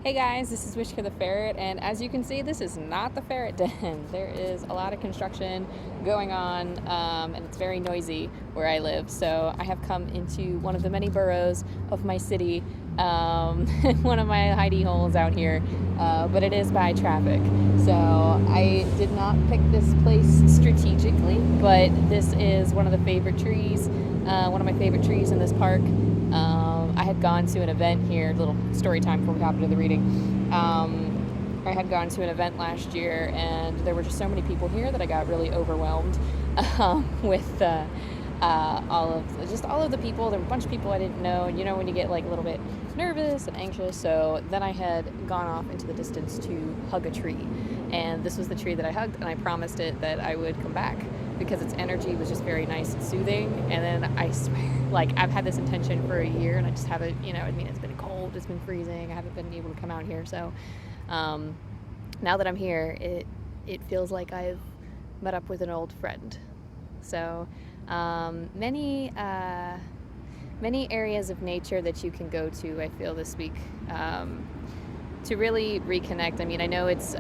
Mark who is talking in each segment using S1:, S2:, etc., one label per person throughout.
S1: Hey guys, this is wishkotheferret, and as you can see, this is not the ferret den. There is a lot of construction going on, and it's very noisy where I live. So I have come into one of the many boroughs of my city, one of my hidey holes out here, but it is by traffic. So I did not pick this place strategically, but this is one of the favorite trees, one of my favorite trees in this park. I had gone to an event here, little story time before we hop into the reading. I had gone to an event last year, and there were just so many people here that I got really overwhelmed with all of the people. There were a bunch of people I didn't know, and you know when you get like a little bit nervous and anxious. So then I had gone off into the distance to hug a tree, and this was the tree that I hugged, and I promised it that I would come back because its energy was just very nice and soothing. And then I swear, like, I've had this intention for a year, and I just haven't, it's been cold, it's been freezing, I haven't been able to come out here. So now that I'm here, it feels like I've met up with an old friend. So many areas of nature that you can go to, I feel, this week to really reconnect. I mean, I know it's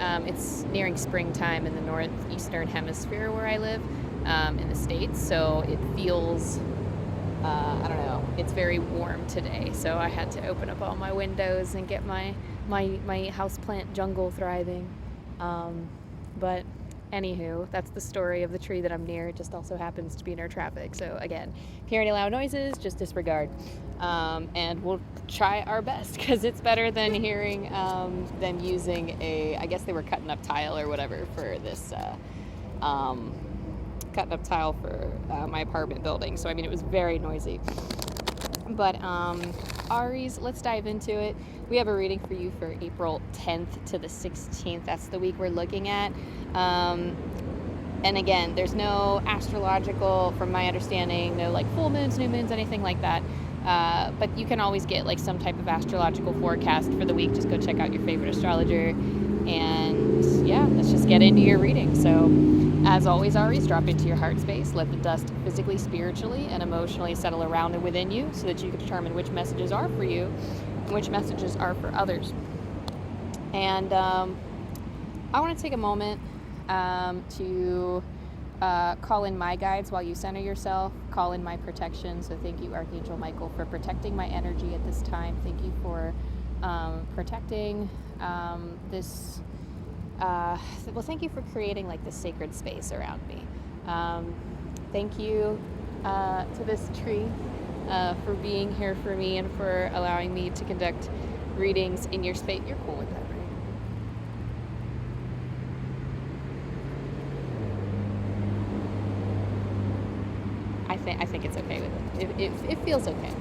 S1: nearing springtime in the northeastern hemisphere where I live in the States, so it feels, I don't know, it's very warm today, so I had to open up all my windows and get my houseplant jungle thriving. But anywho, that's the story of the tree that I'm near. It just also happens to be near traffic. So again, if you hear any loud noises, just disregard. And we'll try our best, because it's better than hearing than using I guess they were cutting up tile or whatever for this, cutting up tile for my apartment building. So I mean, it was very noisy. But Aries, let's dive into it. We have a reading for you for April 10th to the 16th. That's the week we're looking at. And again, there's no astrological, from my understanding, no like full moons, new moons, anything like that. But you can always get like some type of astrological forecast for the week. Just go check out your favorite astrologer. And yeah, let's just get into your reading. So as always, Aries, drop into your heart space. Let the dust physically, spiritually, and emotionally settle around and within you so that you can determine which messages are for you and which messages are for others. And I want to take a moment to call in my guides while you center yourself, call in my protection. So thank you, Archangel Michael, for protecting my energy at this time. Thank you for protecting this. Well, thank you for creating like this sacred space around me. Thank you to this tree for being here for me and for allowing me to conduct readings in your space. You're cool with that, right? I think it's okay with it. It feels okay.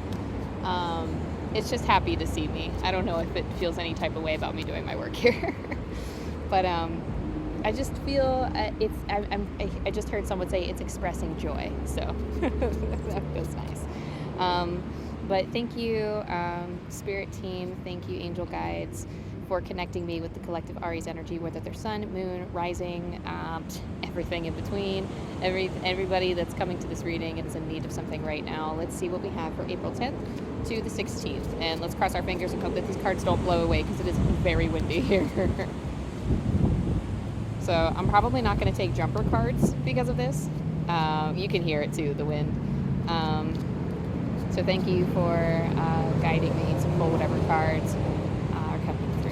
S1: It's just happy to see me. I don't know if it feels any type of way about me doing my work here. But I just feel I just heard someone say it's expressing joy, so that feels nice. But thank you, Spirit Team. Thank you, Angel Guides, for connecting me with the collective Aries energy, whether they're sun, moon, rising, everything in between. Everybody that's coming to this reading and is in need of something right now. Let's see what we have for April 10th to the 16th, and let's cross our fingers and hope that these cards don't blow away, because it is very windy here. So I'm probably not going to take jumper cards because of this. You can hear it too, the wind. So thank you for guiding me to pull whatever cards are coming through.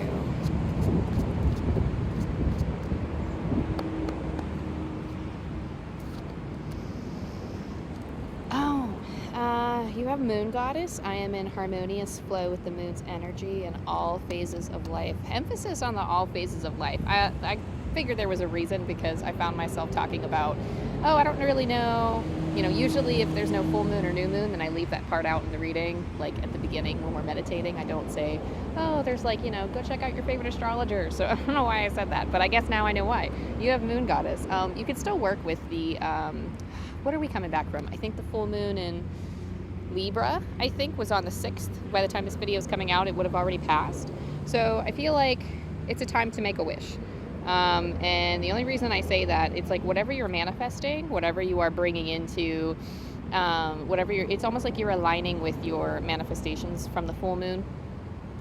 S1: You have Moon Goddess. I am in harmonious flow with the moon's energy in all phases of life. Emphasis on the all phases of life. I figured there was a reason, because I found myself talking about, I don't really know. Usually if there's no full moon or new moon, then I leave that part out in the reading, like at the beginning when we're meditating. I don't say, there's like, go check out your favorite astrologer. So I don't know why I said that, but I guess now I know why. You have Moon Goddess. You could still work with the, what are we coming back from? I think the full moon in Libra, I think, was on the 6th. By the time this video is coming out, it would have already passed. So I feel like it's a time to make a wish. And the only reason I say that, it's like whatever you're manifesting, whatever you are bringing into, it's almost like you're aligning with your manifestations from the full moon.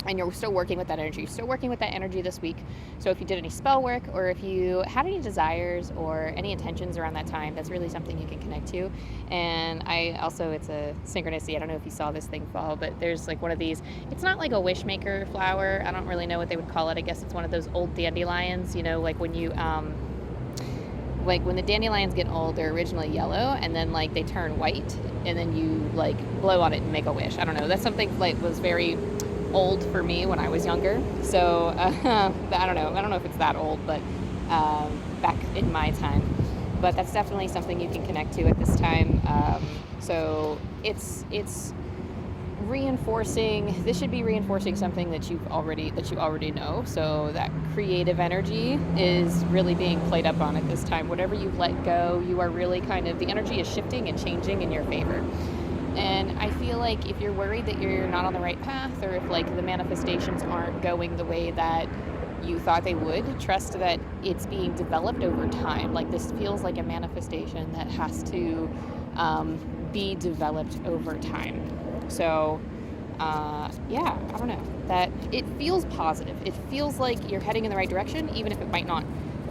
S1: and you're still working with that energy. You're still working with that energy this week. So if you did any spell work, or if you had any desires or any intentions around that time, that's really something you can connect to. And I also, it's a synchronicity. I don't know if you saw this thing fall, but there's like one of these, it's not like a wish maker flower. I don't really know what they would call it. I guess it's one of those old dandelions, you know, like when you, like when the dandelions get old, they're originally yellow, and then like they turn white, and then you like blow on it and make a wish. I don't know. That's something like was very old for me when I was younger. So I don't know if it's that old, but back in my time. But that's definitely something you can connect to at this time. So it's reinforcing. This should be reinforcing something that you already know. So that creative energy is really being played up on at this time. Whatever you've let go, you are really kind of, the energy is shifting and changing in your favor. And I feel like if you're worried that you're not on the right path, or if like the manifestations aren't going the way that you thought they would, trust that it's being developed over time. Like this feels like a manifestation that has to be developed over time. So yeah, I don't know, that it feels positive. It feels like you're heading in the right direction, even if it might not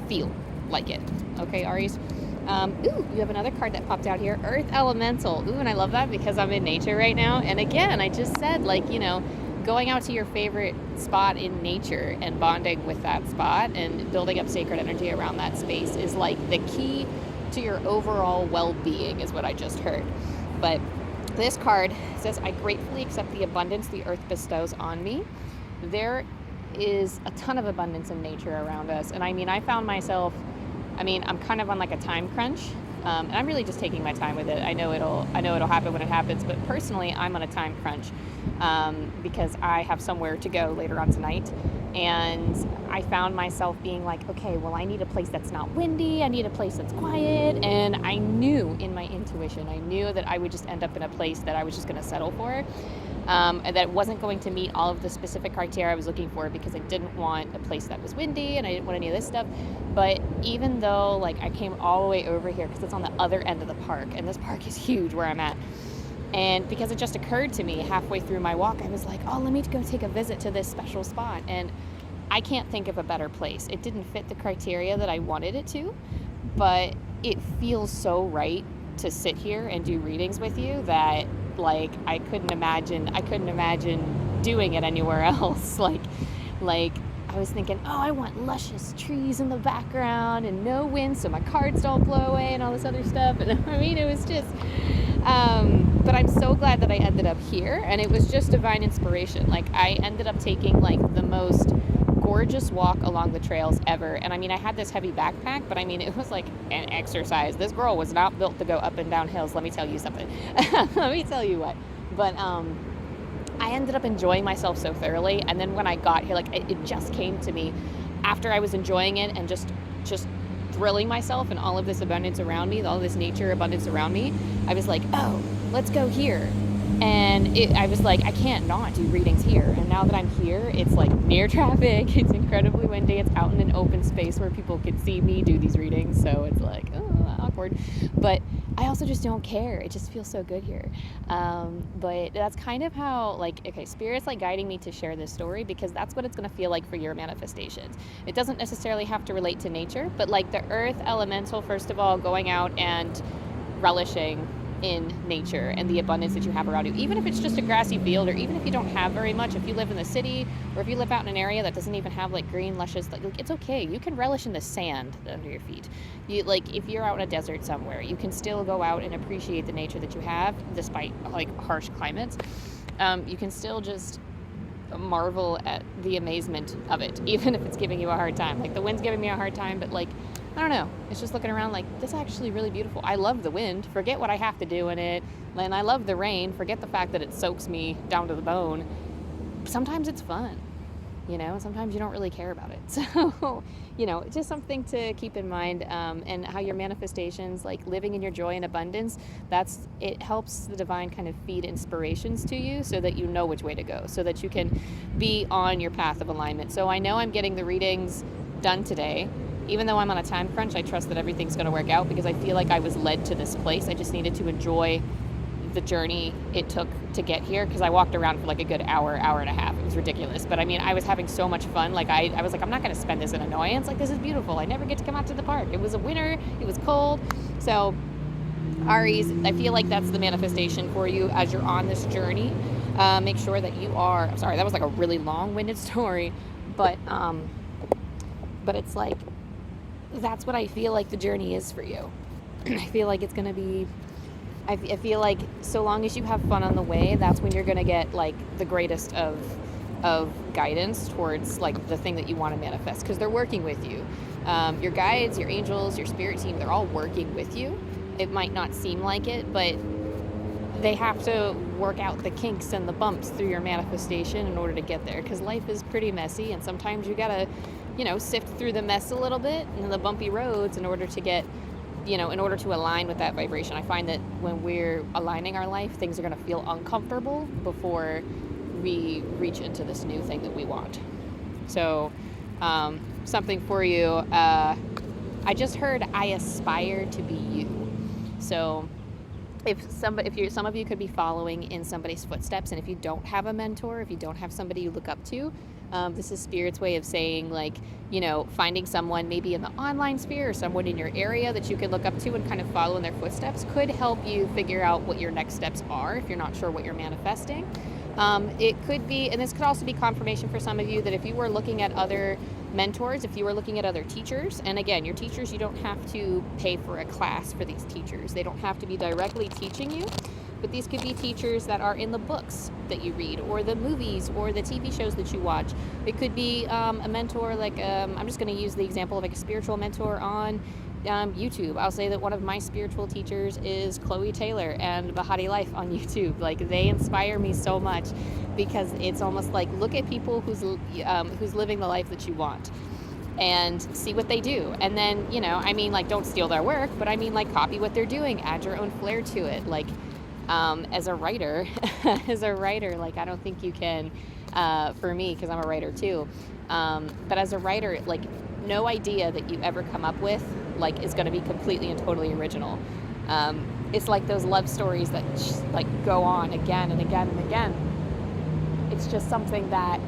S1: feel like it. Okay, Aries? Ooh, you have another card that popped out here, Earth Elemental. Ooh, and I love that because I'm in nature right now. And again, I just said, like, you know, going out to your favorite spot in nature and bonding with that spot and building up sacred energy around that space is like the key to your overall well-being, is what I just heard. But this card says, I gratefully accept the abundance the earth bestows on me. There is a ton of abundance in nature around us. And I mean, I found myself, I'm kind of on like a time crunch, and I'm really just taking my time with it. I know it'll happen when it happens, but personally, I'm on a time crunch because I have somewhere to go later on tonight, and I found myself being like, okay, well, I need a place that's not windy. I need a place that's quiet, and I knew in my intuition, I knew that I would just end up in a place that I was just going to settle for. And that wasn't going to meet all of the specific criteria I was looking for, because I didn't want a place that was windy and I didn't want any of this stuff. But even though like I came all the way over here, because it's on the other end of the park, and this park is huge where I'm at, and because it just occurred to me halfway through my walk, I was like, oh, let me go take a visit to this special spot, and I can't think of a better place. It didn't fit the criteria that I wanted it to, but it feels so right to sit here and do readings with you that like I couldn't imagine doing it anywhere else. like I was thinking, oh, I want luscious trees in the background and no wind so my cards don't blow away and all this other stuff. And I mean, it was just but I'm so glad that I ended up here, and it was just divine inspiration. Like I ended up taking like the most gorgeous walk along the trails ever. And I mean, I had this heavy backpack, but I mean, it was like an exercise. This girl was not built to go up and down hills, let me tell you something. Let me tell you what. But I ended up enjoying myself so thoroughly. And then when I got here, like it just came to me after I was enjoying it and just thrilling myself and all of this abundance around me, all this nature abundance around me, I was like, oh, let's go here. And I was like, I can't not do readings here. And now that I'm here, it's like near traffic. It's incredibly windy. It's out in an open space where people can see me do these readings. So it's like, oh, awkward. But I also just don't care. It just feels so good here. But that's kind of how, like, okay, Spirit's like guiding me to share this story, because that's what it's going to feel like for your manifestations. It doesn't necessarily have to relate to nature, but like the earth elemental, first of all, going out and relishing in nature and the abundance that you have around you, even if it's just a grassy field, or even if you don't have very much, if you live in the city, or if you live out in an area that doesn't even have like green luscious, like it's okay. You can relish in the sand under your feet. You, like if you're out in a desert somewhere, you can still go out and appreciate the nature that you have despite like harsh climates. You can still just marvel at the amazement of it, even if it's giving you a hard time. Like the wind's giving me a hard time, but like, I don't know. It's just looking around like, this is actually really beautiful. I love the wind. Forget what I have to do in it. And I love the rain. Forget the fact that it soaks me down to the bone. Sometimes it's fun, you know, and sometimes you don't really care about it. So, you know, it's just something to keep in mind, and how your manifestations, like living in your joy and abundance, it helps the divine kind of feed inspirations to you so that you know which way to go, so that you can be on your path of alignment. So I know I'm getting the readings done today. Even though I'm on a time crunch, I trust that everything's going to work out, because I feel like I was led to this place. I just needed to enjoy the journey it took to get here, because I walked around for like a good hour and a half. It was ridiculous. But I mean, I was having so much fun. Like I was like, I'm not going to spend this in annoyance. Like, this is beautiful. I never get to come out to the park. It was a winter. It was cold. So Aries, I feel like that's the manifestation for you as you're on this journey. Make sure that you are, I'm sorry, that was like a really long-winded story, but it's like, that's what I feel like the journey is for you. I feel like it's going to be, I feel like so long as you have fun on the way, that's when you're going to get like the greatest of guidance towards like the thing that you want to manifest, because they're working with you. Your guides, your angels, your spirit team, they're all working with you. It might not seem like it, but they have to work out the kinks and the bumps through your manifestation in order to get there, because life is pretty messy, and sometimes you gotta, sift through the mess a little bit and the bumpy roads in order to get, in order to align with that vibration. I find that when we're aligning our life, things are gonna feel uncomfortable before we reach into this new thing that we want. So, something for you, I just heard, I aspire to be you. So some of you could be following in somebody's footsteps, and if you don't have a mentor, if you don't have somebody you look up to, this is Spirit's way of saying, like, finding someone maybe in the online sphere or someone in your area that you can look up to and kind of follow in their footsteps could help you figure out what your next steps are if you're not sure what you're manifesting. It could be, and this could also be confirmation for some of you, that if you were looking at other mentors, if you were looking at other teachers, and again, your teachers, you don't have to pay for a class for these teachers. They don't have to be directly teaching you, but these could be teachers that are in the books that you read, or the movies, or the TV shows that you watch. It could be a mentor, like, I'm just going to use the example of like a spiritual mentor on YouTube. I'll say that one of my spiritual teachers is Chloe Taylor and Bahati Life on YouTube. Like, they inspire me so much, because it's almost like, look at people who's living the life that you want and see what they do. And then, don't steal their work, but copy what they're doing, add your own flair to it. Like, as a writer, like, I don't think you can, for me, because I'm a writer too. But as a writer, like, no idea that you ever come up with, like, is going to be completely and totally original. It's like those love stories that like go on again and again and again. It's just something that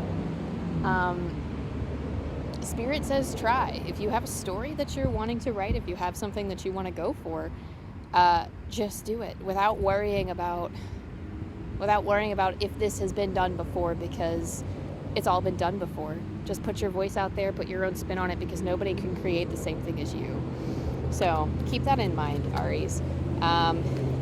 S1: Spirit says try. If you have a story that you're wanting to write, if you have something that you want to go for, just do it without worrying about if this has been done before, because it's all been done before. Just put your voice out there, put your own spin on it, because nobody can create the same thing as you. So keep that in mind, Aries.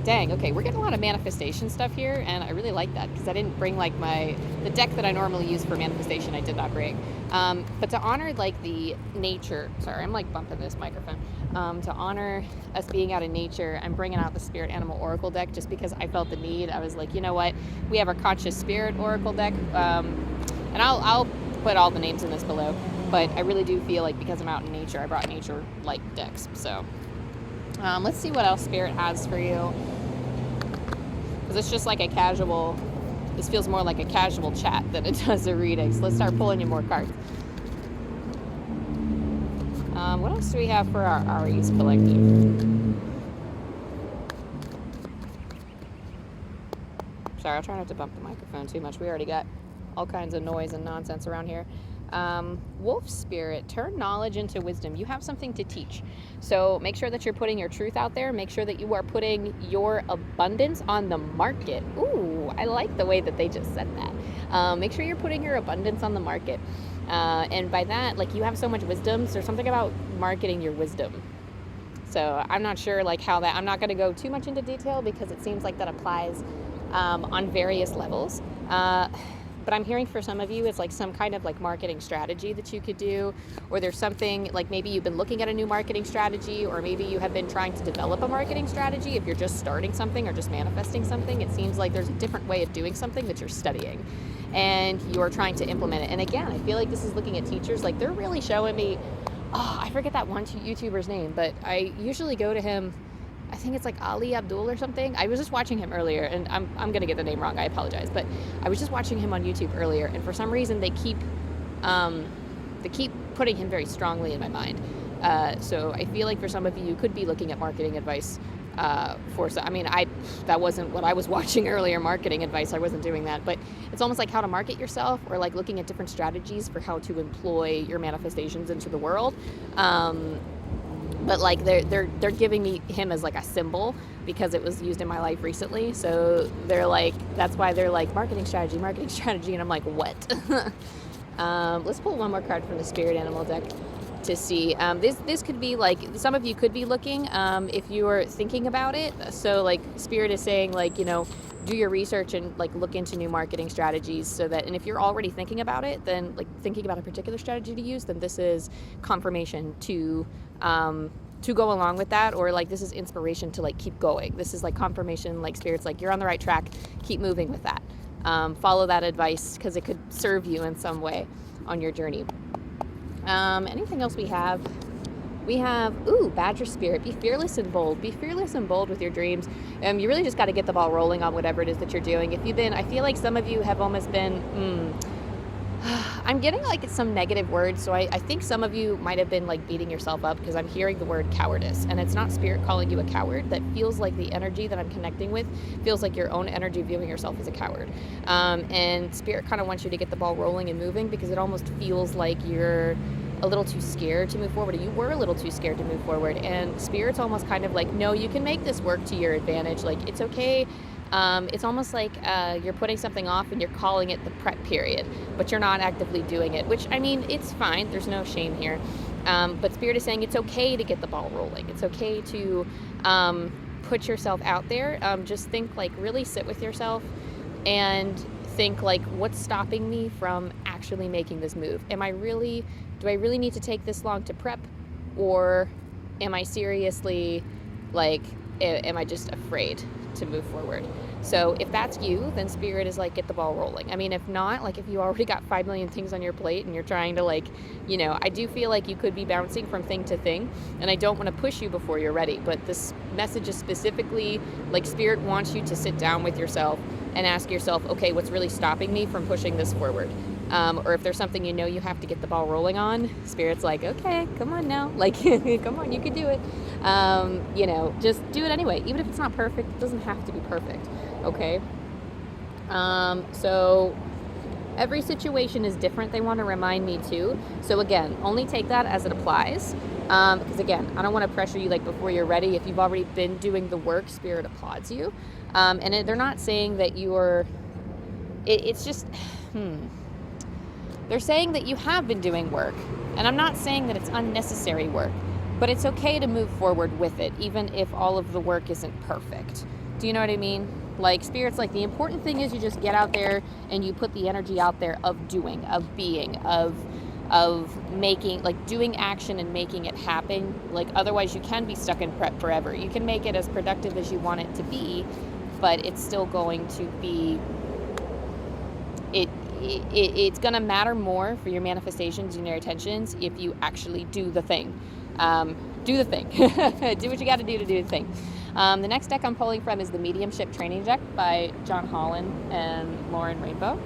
S1: Okay, we're getting a lot of manifestation stuff here, and I really like that, because I didn't bring like the deck that I normally use for manifestation. I did not bring. But to honor like the nature, sorry, I'm like bumping this microphone. To honor us being out in nature, I'm bringing out the Spirit Animal Oracle deck, just because I felt the need. I was like, you know what? We have our Conscious Spirit Oracle deck, and I'll put all the names in this below. But I really do feel like, because I'm out in nature, I brought nature like decks. So let's see what else Spirit has for you, because it's just like a casual, this feels more like a casual chat than it does a reading. So let's start pulling you more cards. What else do we have for our Aries collective? Sorry, I'll try not to bump the microphone too much. We already got all kinds of noise and nonsense around here. Wolf Spirit, turn knowledge into wisdom. You have something to teach. So make sure that you're putting your truth out there. Make sure that you are putting your abundance on the market. Ooh, I like the way that they just said that. Make sure you're putting your abundance on the market. And by that, like, you have so much wisdom. So there's something about marketing your wisdom. So I'm not sure like how that, I'm not going to go too much into detail, because it seems like that applies on various levels. But I'm hearing for some of you, it's like some kind of like marketing strategy that you could do, or there's something like, maybe you've been looking at a new marketing strategy, or maybe you have been trying to develop a marketing strategy. If you're just starting something or just manifesting something, it seems like there's a different way of doing something that you're studying and you're trying to implement it. And again, I feel like this is looking at teachers, like they're really showing me, I forget that one YouTuber's name, but I usually go to him. I think it's like Ali Abdul or something. I was just watching him earlier, and I'm gonna get the name wrong, I apologize, but I was just watching him on YouTube earlier, and for some reason they keep putting him very strongly in my mind. So I feel like for some of you, you could be looking at marketing advice that wasn't what I was watching earlier, marketing advice. I wasn't doing that, but it's almost like how to market yourself, or like looking at different strategies for how to employ your manifestations into the world. But like they're giving me him as like a symbol because it was used in my life recently. So they're like, that's why they're like marketing strategy. And I'm like, what? Let's pull one more card from the spirit animal deck to see. This could be like, some of you could be looking if you are thinking about it. So like spirit is saying, like, you know, do your research and like look into new marketing strategies, so that, and if you're already thinking about it, then like thinking about a particular strategy to use, then this is confirmation to go along with that, or like this is inspiration to like keep going. This is like confirmation, like spirit's like, you're on the right track, keep moving with that. Follow that advice because it could serve you in some way on your journey. Anything else we have? We have, Badger Spirit. Be fearless and bold. Be fearless and bold with your dreams. You really just got to get the ball rolling on whatever it is that you're doing. If you've been, I feel like some of you have almost been, I'm getting like some negative words. So I think some of you might have been like beating yourself up because I'm hearing the word cowardice, and it's not spirit calling you a coward. That feels like the energy that I'm connecting with feels like your own energy viewing yourself as a coward. And spirit kind of wants you to get the ball rolling and moving because it almost feels like you're a little too scared to move forward, or you were a little too scared to move forward, and spirit's almost kind of like, no, you can make this work to your advantage. Like, it's okay. It's almost like you're putting something off and you're calling it the prep period, but you're not actively doing it, which, I mean, it's fine. There's no shame here. But spirit is saying it's okay to get the ball rolling. It's okay to put yourself out there. Just think, like, really sit with yourself and think, like, what's stopping me from actually making this move? Do I really need to take this long to prep, or am I seriously, like, am I just afraid to move forward? So if that's you, then spirit is like, get the ball rolling. I mean, if not, like, if you already got 5 million things on your plate and you're trying to, like, you know, I do feel like you could be bouncing from thing to thing, and I don't want to push you before you're ready, but this message is specifically like spirit wants you to sit down with yourself and ask yourself, okay, what's really stopping me from pushing this forward? Or if there's something you know you have to get the ball rolling on, spirit's like, okay, come on now, like, come on, you can do it. You know, just do it anyway. Even if it's not perfect, it doesn't have to be perfect, okay? So every situation is different, they want to remind me too. So again, only take that as it applies. Because again, I don't want to pressure you like before you're ready. If you've already been doing the work, spirit applauds you. And they're not saying that you're, it's just, They're saying that you have been doing work, and I'm not saying that it's unnecessary work, but it's okay to move forward with it, even if all of the work isn't perfect. Do you know what I mean? Like, spirit's like, the important thing is you just get out there and you put the energy out there of doing, of being, of making, like, doing action and making it happen. Like, otherwise you can be stuck in prep forever. You can make it as productive as you want it to be, but it's still going to be, it's going to matter more for your manifestations and your intentions if you actually do the thing. Do the thing. Do what you got to do the thing. The next deck I'm pulling from is the Mediumship Training Deck by John Holland and Lauren Rainbow.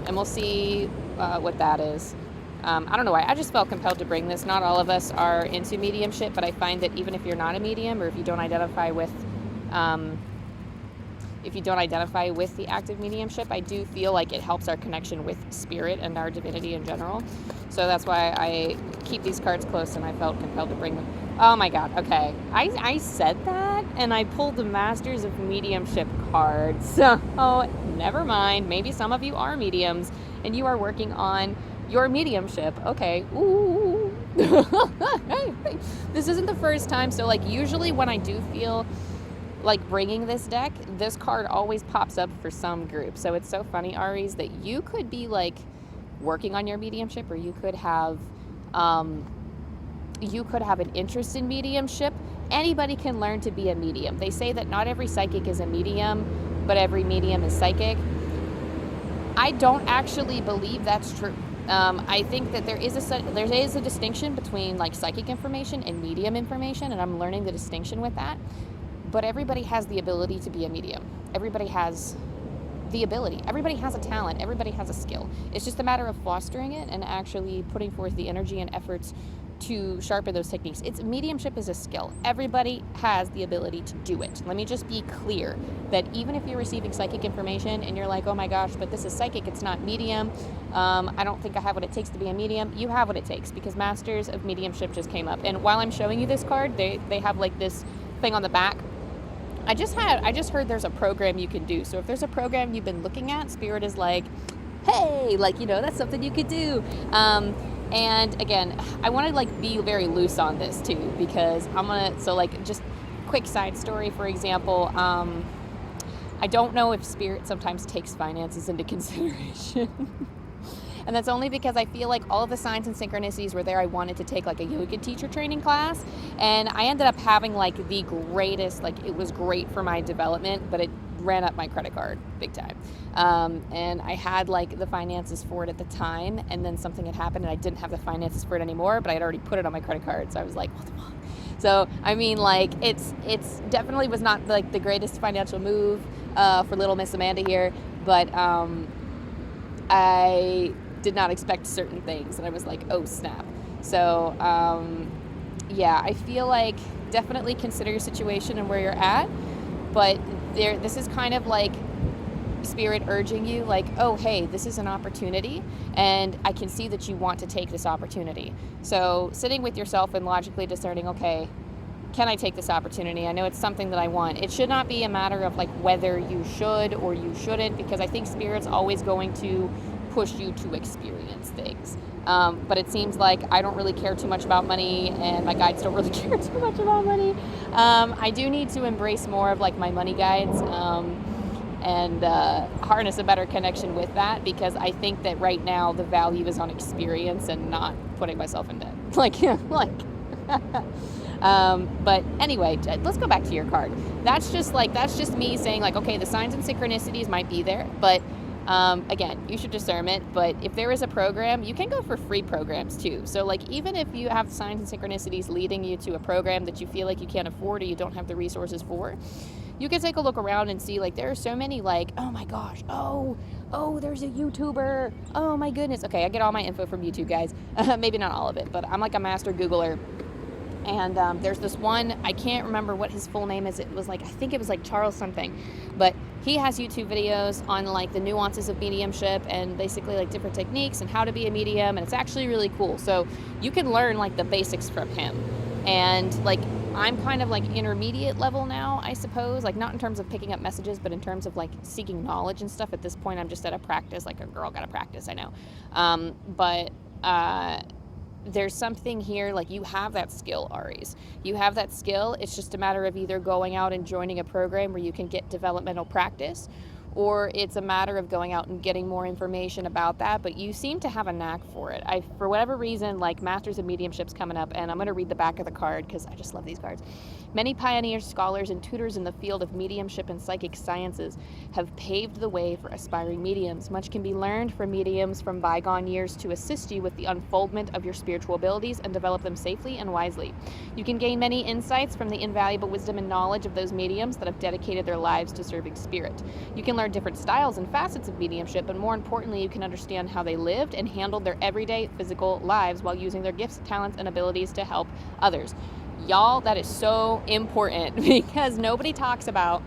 S1: And we'll see what that is. I don't know why. I just felt compelled to bring this. Not all of us are into mediumship, but I find that even if you're not a medium, or if you don't identify with the active mediumship, I do feel like it helps our connection with spirit and our divinity in general. So that's why I keep these cards close, and I felt compelled to bring them. Oh my God, okay. I said that, and I pulled the Masters of Mediumship cards. So, never mind. Maybe some of you are mediums, and you are working on your mediumship. Okay. Ooh. This isn't the first time. So, like, usually when I do feel like bringing this deck, this card always pops up for some group. So it's so funny, Aries, that you could be like working on your mediumship, or you could have an interest in mediumship. Anybody can learn to be a medium. They say that not every psychic is a medium, but every medium is psychic. I don't actually believe that's true. I think that there is a distinction between like psychic information and medium information, and I'm learning the distinction with that. But everybody has the ability to be a medium. Everybody has the ability. Everybody has a talent. Everybody has a skill. It's just a matter of fostering it and actually putting forth the energy and efforts to sharpen those techniques. Mediumship is a skill. Everybody has the ability to do it. Let me just be clear that even if you're receiving psychic information and you're like, oh my gosh, but this is psychic, it's not medium, I don't think I have what it takes to be a medium. You have what it takes, because Masters of Mediumship just came up. And while I'm showing you this card, they have like this thing on the back. I just heard there's a program you can do. So if there's a program you've been looking at, Spirit is like, hey, like, you know, that's something you could do. And again, I want to like be very loose on this too, because so like just quick side story, for example, I don't know if Spirit sometimes takes finances into consideration. And that's only because I feel like all of the signs and synchronicities were there. I wanted to take like a yoga teacher training class, and I ended up having like the greatest, like it was great for my development, but it ran up my credit card big time. And I had like the finances for it at the time, and then something had happened and I didn't have the finances for it anymore, but I had already put it on my credit card. So I was like, what the fuck? So, I mean, like it's definitely was not like the greatest financial move for little Miss Amanda here, but I did not expect certain things, and I was like, oh snap. So yeah, I feel like definitely consider your situation and where you're at, but this is kind of like Spirit urging you, like, oh hey, this is an opportunity, and I can see that you want to take this opportunity. So sitting with yourself and logically discerning, okay, can I take this opportunity? I know it's something that I want. It should not be a matter of like whether you should or you shouldn't, because I think Spirit's always going to push you to experience things. But it seems like I don't really care too much about money, and my guides don't really care too much about money. I do need to embrace more of like my money guides and harness a better connection with that, because I think that right now the value is on experience and not putting myself in debt. But anyway, let's go back to your card. That's just me saying like, okay, the signs and synchronicities might be there, but again, you should discern it. But if there is a program, you can go for free programs too. So like, even if you have signs and synchronicities leading you to a program that you feel like you can't afford or you don't have the resources for, you can take a look around and see like there are so many like, oh my gosh, oh there's a YouTuber, oh my goodness. Okay, I get all my info from YouTube, guys. Maybe not all of it, but I'm like a master Googler. And there's this one, I can't remember what his full name is. It was like, I think it was like Charles something, but he has YouTube videos on like the nuances of mediumship and basically like different techniques and how to be a medium. And it's actually really cool. So you can learn like the basics from him. And like, I'm kind of like intermediate level now, I suppose, like not in terms of picking up messages, but in terms of like seeking knowledge and stuff. At this point, I'm just at a practice, like a girl got to practice, I know. But there's something here, like you have that skill, Aries. You have that skill. It's just a matter of either going out and joining a program where you can get developmental practice, or it's a matter of going out and getting more information about that. But you seem to have a knack for it. For whatever reason, like Masters of Mediumship's coming up, and I'm going to read the back of the card because I just love these cards. Many pioneers, scholars, and tutors in the field of mediumship and psychic sciences have paved the way for aspiring mediums. Much can be learned from mediums from bygone years to assist you with the unfoldment of your spiritual abilities and develop them safely and wisely. You can gain many insights from the invaluable wisdom and knowledge of those mediums that have dedicated their lives to serving spirit. You can learn different styles and facets of mediumship, but more importantly, you can understand how they lived and handled their everyday physical lives while using their gifts, talents, and abilities to help others. Y'all, that is so important, because nobody talks about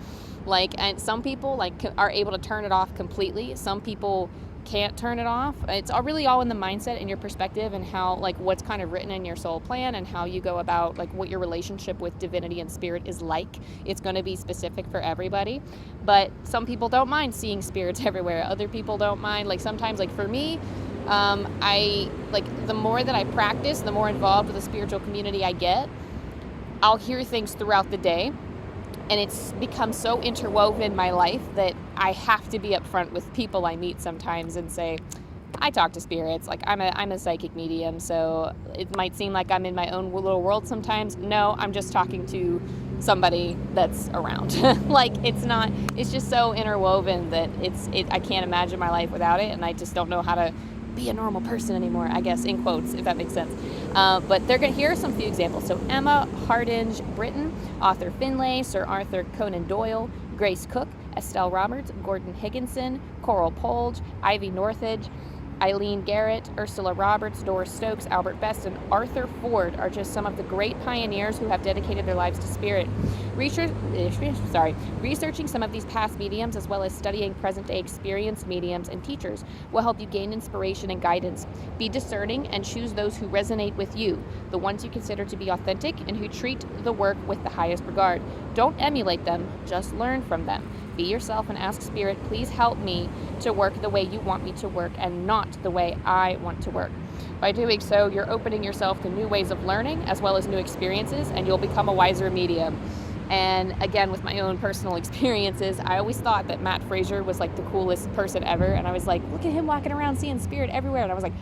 S1: like, and some people like are able to turn it off completely. Some people can't turn it off. It's really all in the mindset and your perspective and how like what's kind of written in your soul plan and how you go about like what your relationship with divinity and spirit is like. It's going to be specific for everybody, but some people don't mind seeing spirits everywhere. Other people don't mind. Like sometimes, like for me, I like the more that I practice, the more involved with the spiritual community I get, I'll hear things throughout the day, and it's become so interwoven in my life that I have to be upfront with people I meet sometimes and say, I talk to spirits, like I'm a psychic medium, so it might seem like I'm in my own little world sometimes. No, I'm just talking to somebody that's around. Like it's just so interwoven that I can't imagine my life without it, and I just don't know how to be a normal person anymore, I guess, in quotes, if that makes sense. But here are some few examples. So Emma Hardinge Britton, Arthur Finlay, Sir Arthur Conan Doyle, Grace Cook, Estelle Roberts, Gordon Higginson, Coral Polge, Ivy Northridge, Eileen Garrett, Ursula Roberts, Doris Stokes, Albert Best, and Arthur Ford are just some of the great pioneers who have dedicated their lives to spirit. Researching some of these past mediums, as well as studying present-day experienced mediums and teachers, will help you gain inspiration and guidance. Be discerning and choose those who resonate with you, the ones you consider to be authentic and who treat the work with the highest regard. Don't emulate them, just learn from them. Be yourself and ask Spirit, please help me to work the way you want me to work and not the way I want to work. By doing so, you're opening yourself to new ways of learning as well as new experiences, and you'll become a wiser medium. And again, with my own personal experiences, I always thought that Matt Fraser was like the coolest person ever. And I was like, look at him walking around seeing spirit everywhere. And I was like,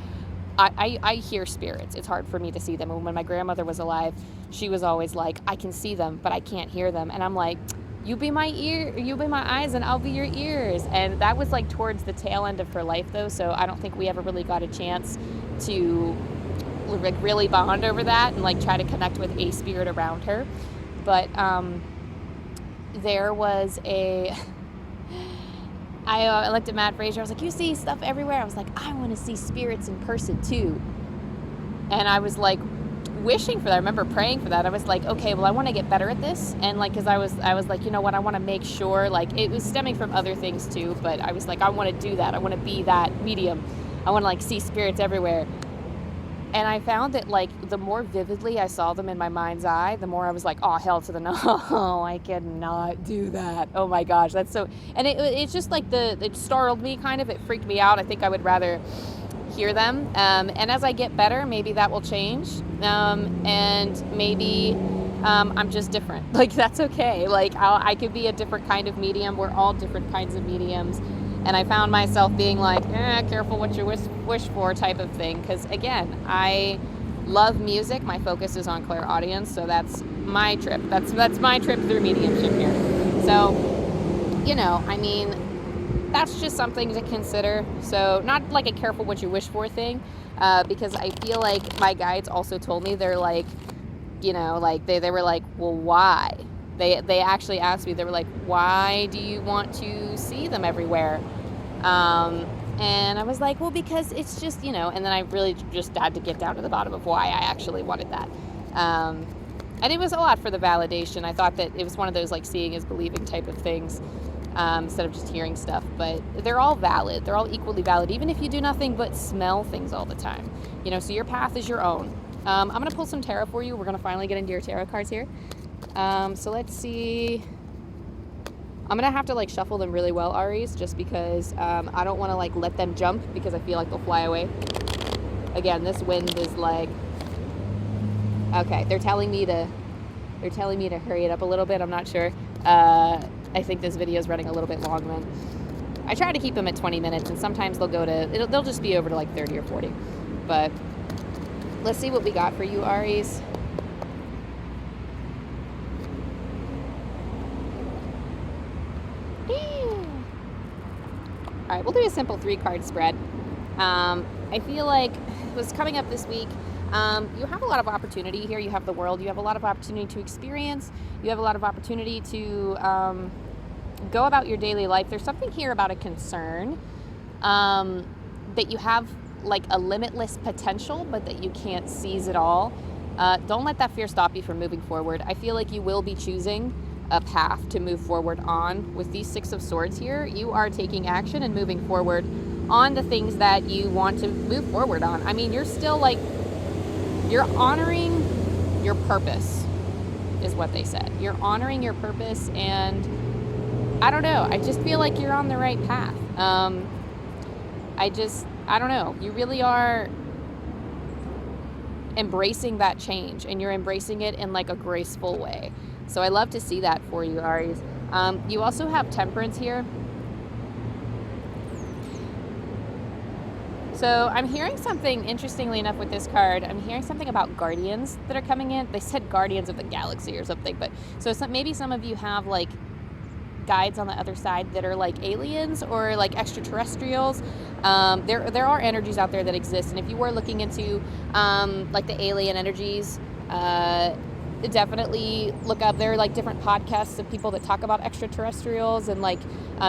S1: I hear spirits. It's hard for me to see them. And when my grandmother was alive, she was always like, I can see them, but I can't hear them. And I'm like, you be my ear, you be my eyes, and I'll be your ears. And that was like towards the tail end of her life, though. So I don't think we ever really got a chance to like really bond over that and like try to connect with a spirit around her. But there was I looked at Matt Fraser. I was like, you see stuff everywhere. I was like, I want to see spirits in person too. And I was like wishing for that. I remember praying for that. I was like, okay, well, I want to get better at this. And like, because I was like, you know what, I want to make sure, like, it was stemming from other things too, but I was like, I want to do that. I want to be that medium. I want to like see spirits everywhere. And I found that like the more vividly I saw them in my mind's eye, the more I was like, oh, hell to the no, I cannot do that. Oh my gosh, that's so, and it's just like it startled me kind of, it freaked me out. I think I would rather hear them. And as I get better, maybe that will change. And maybe I'm just different. Like, that's okay. Like I could be a different kind of medium. We're all different kinds of mediums. And I found myself being like, careful what you wish for type of thing. Because again, I love music. My focus is on clairaudience. So that's my trip. That's my trip through mediumship here. So, you know, I mean, that's just something to consider. So not like a careful what you wish for thing. Because I feel like my guides also told me, they're like, you know, like they were like, well, why? They actually asked me, they were like, why do you want to see them everywhere? And I was like, well, because it's just, you know, and then I really just had to get down to the bottom of why I actually wanted that. And it was a lot for the validation. I thought that it was one of those like seeing is believing type of things, instead of just hearing stuff. But they're all valid. They're all equally valid, even if you do nothing but smell things all the time. You know, so your path is your own. I'm going to pull some tarot for you. We're going to finally get into your tarot cards here. So let's see. I'm going to have to like shuffle them really well, Aries, just because I don't want to like let them jump because I feel like they'll fly away. Again, this wind is like, okay, they're telling me to hurry it up a little bit. I'm not sure. I think this video is running a little bit long, man. I try to keep them at 20 minutes and sometimes they'll just be over to like 30 or 40. But let's see what we got for you, Aries. All right, we'll do a simple 3-card spread. I feel like it was coming up this week. You have a lot of opportunity here. You have the world. You have a lot of opportunity to experience. You have a lot of opportunity to go about your daily life. There's something here about a concern that you have like a limitless potential, but that you can't seize it all. Don't let that fear stop you from moving forward. I feel like you will be choosing a path to move forward on. With these 6 of Swords here, you are taking action and moving forward on the things that you want to move forward on. I mean, you're still like, you're honoring your purpose is what they said. You're honoring your purpose, and I don't know, I just feel like you're on the right path. I don't know, you really are embracing that change, and you're embracing it in like a graceful way. So I love to see that for you, Aries. You also have Temperance here. So I'm hearing something, interestingly enough, with this card. I'm hearing something about guardians that are coming in. They said guardians of the galaxy or something, but so maybe some of you have like guides on the other side that are like aliens or like extraterrestrials. There are energies out there that exist, and if you were looking into like the alien energies, definitely look up. There are like different podcasts of people that talk about extraterrestrials and like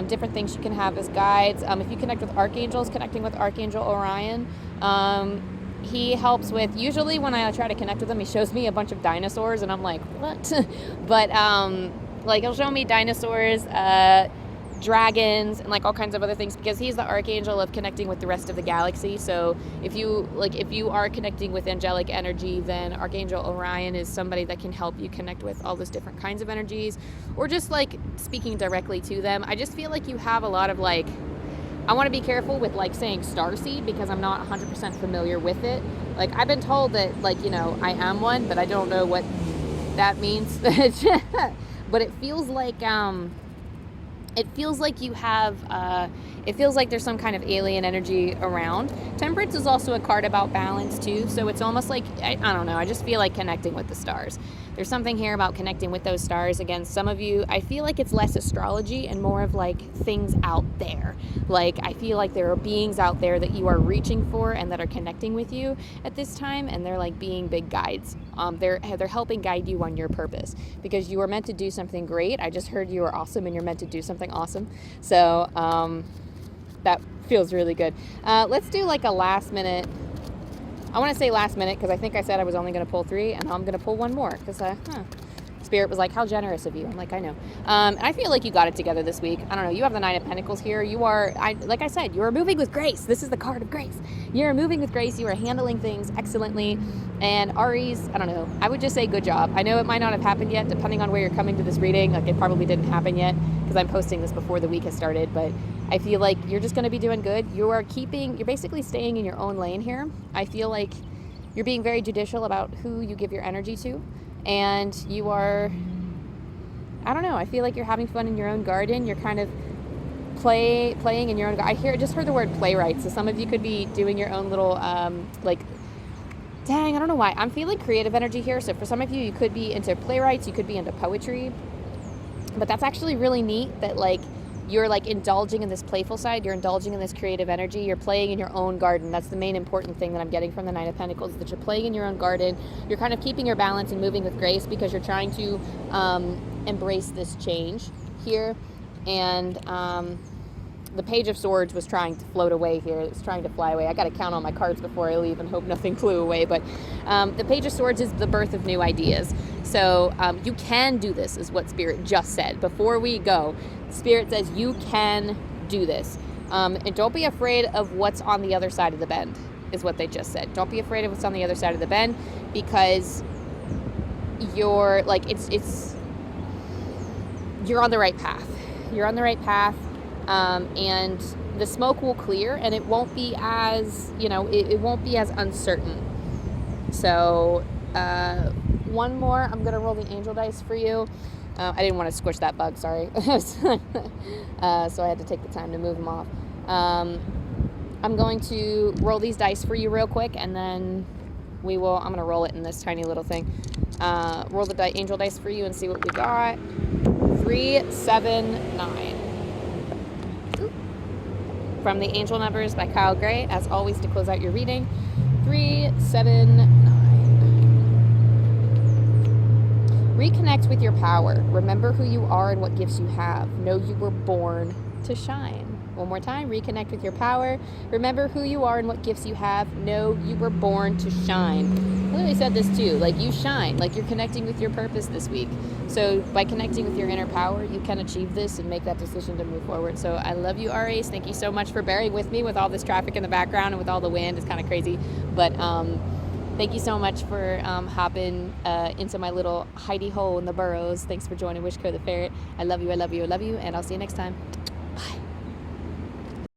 S1: different things you can have as guides. If you connect with archangels, connecting with Archangel Orion, he helps with, usually when I try to connect with him, he shows me a bunch of dinosaurs and I'm like, what? But like he'll show me dinosaurs, dragons, and like all kinds of other things, because he's the archangel of connecting with the rest of the galaxy. So if you are connecting with angelic energy, then Archangel Orion is somebody that can help you connect with all those different kinds of energies, or just like speaking directly to them. I just feel like you have a lot of like, I want to be careful with like saying starseed because I'm not 100% familiar with it. Like I've been told that like, you know, I am one, but I don't know what that means. But it feels like you have, it feels like there's some kind of alien energy around. Temperance is also a card about balance too. So it's almost like, I don't know, I just feel like connecting with the stars. There's something here about connecting with those stars. Again, some of you, I feel like it's less astrology and more of like things out there. Like I feel like there are beings out there that you are reaching for and that are connecting with you at this time, and they're like being big guides. They're helping guide you on your purpose because you are meant to do something great. I just heard you are awesome and you're meant to do something awesome. So that feels really good. Let's do like a last minute. I want to say last minute because I think I said I was only going to pull 3, and now I'm going to pull 1 more because Spirit was like, how generous of you. I'm like, I know. And I feel like you got it together this week. I don't know. You have the 9 of Pentacles here. You are, like I said, you are moving with grace. This is the card of grace. You're moving with grace. You are handling things excellently. And Aries, I don't know. I would just say good job. I know it might not have happened yet, depending on where you're coming to this reading. Like it probably didn't happen yet because I'm posting this before the week has started. But I feel like you're just going to be doing good. You're basically staying in your own lane here. I feel like you're being very judicial about who you give your energy to. And you are, I don't know, I feel like you're having fun in your own garden. You're kind of playing in your own garden. I just heard the word playwright. So some of you could be doing your own little, like, dang, I don't know why. I'm feeling creative energy here. So for some of you, you could be into playwrights. You could be into poetry. But that's actually really neat that, like, you're like indulging in this playful side. You're indulging in this creative energy. You're playing in your own garden. That's the main important thing that I'm getting from the 9 of Pentacles, that you're playing in your own garden. You're kind of keeping your balance and moving with grace because you're trying to embrace this change here. And the Page of Swords was trying to float away here. It was trying to fly away. I got to count on my cards before I leave and hope nothing flew away. But the Page of Swords is the birth of new ideas. So you can do this, is what Spirit just said. Before we go, Spirit says you can do this. And don't be afraid of what's on the other side of the bend, is what they just said. Don't be afraid of what's on the other side of the bend, because you're like, you're on the right path. You're on the right path. And the smoke will clear, and it won't be as, it won't be as uncertain. So, 1 more. I'm going to roll the angel dice for you. I didn't want to squish that bug, sorry. So I had to take the time to move them off. I'm going to roll these dice for you real quick, and then I'm going to roll it in this tiny little thing. Roll the angel dice for you and see what we got. 3, 7, 9. From the Angel Numbers by Kyle Gray, as always, to close out your reading. 3, 7, 9. Reconnect with your power. Remember who you are and what gifts you have. Know you were born to shine. One more time. Reconnect with your power. Remember who you are and what gifts you have. Know you were born to shine. I literally said this too. Like, you shine. Like, you're connecting with your purpose this week. So by connecting with your inner power, you can achieve this and make that decision to move forward. So I love you, Aries. Thank you so much for bearing with me with all this traffic in the background and with all the wind. It's kind of crazy. But thank you so much for hopping into my little hidey hole in the burrows. Thanks for joining Wishko the Ferret. I love you, I love you, I love you. And I'll see you next time.